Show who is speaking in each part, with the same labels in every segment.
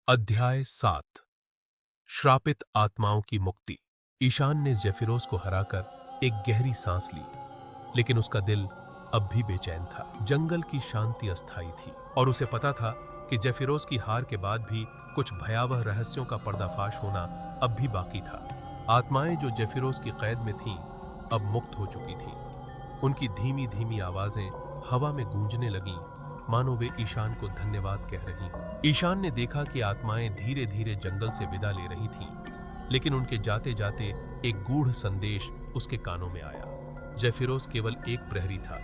Speaker 1: अध्याय 7 श्रापित आत्माओं की मुक्ति। ईशान ने जेफिरोस को हराकर एक गहरी सांस ली, लेकिन उसका दिल अब भी बेचैन था। जंगल की शांति अस्थायी थी और उसे पता था कि जेफिरोस की हार के बाद भी कुछ भयावह रहस्यों का पर्दाफाश होना अब भी बाकी था। आत्माएं जो जेफिरोस की कैद में थीं, अब मुक्त हो चुकी थीं। उनकी धीमी धीमी आवाजें हवा में गूंजने लगीं, मानो वे ईशान को धन्यवाद कह रही हों। ईशान ने देखा कि आत्माएं धीरे धीरे जंगल से विदा ले रही थीं, लेकिन उनके जाते जाते एक गूढ़ संदेश उसके कानों में आया। जेफिरोस केवल एक प्रहरी था,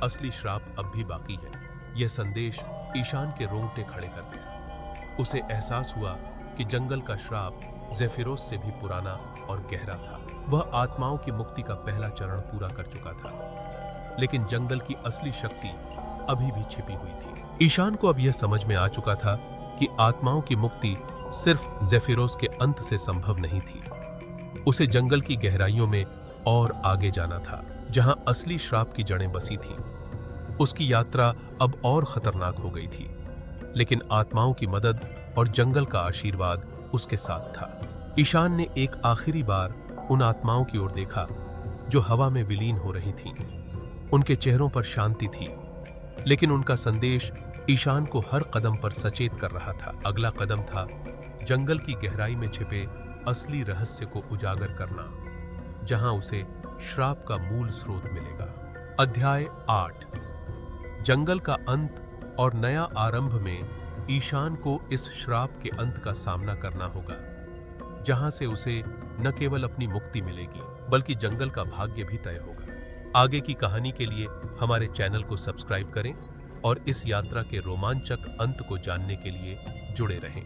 Speaker 1: असली श्राप अब भी बाकी है। यह संदेश ईशान के रोंगटे खड़े कर दिया। उसे एहसास हुआ कि जंगल का श्राप जेफिरोस से भी पुराना और गहरा था। वह आत्माओं की मुक्ति का पहला चरण पूरा कर चुका था, लेकिन जंगल की असली शक्ति अभी भी छिपी हुई थी। ईशान को अब यह समझ में आ चुका था कि आत्माओं की मुक्ति सिर्फ जेफिरोस के अंत से संभव नहीं थी। उसे जंगल की गहराइयों में और आगे जाना था, जहां असली श्राप की जड़ें बसी थीं। उसकी यात्रा अब और खतरनाक हो गई थी, लेकिन आत्माओं की मदद और जंगल का आशीर्वाद उसके साथ था। ईशान ने एक आखिरी बार उन आत्माओं की ओर देखा जो हवा में विलीन हो रही थीं। उनके चेहरों पर शांति थी, लेकिन उनका संदेश ईशान को हर कदम पर सचेत कर रहा था। अगला कदम था जंगल की गहराई में छिपे असली रहस्य को उजागर करना, जहां उसे श्राप का मूल स्रोत मिलेगा। अध्याय 8 जंगल का अंत और नया आरंभ में ईशान को इस श्राप के अंत का सामना करना होगा, जहां से उसे न केवल अपनी मुक्ति मिलेगी, बल्कि जंगल का भाग्य भी तय होगा। आगे की कहानी के लिए हमारे चैनल को सब्सक्राइब करें और इस यात्रा के रोमांचक अंत को जानने के लिए जुड़े रहें।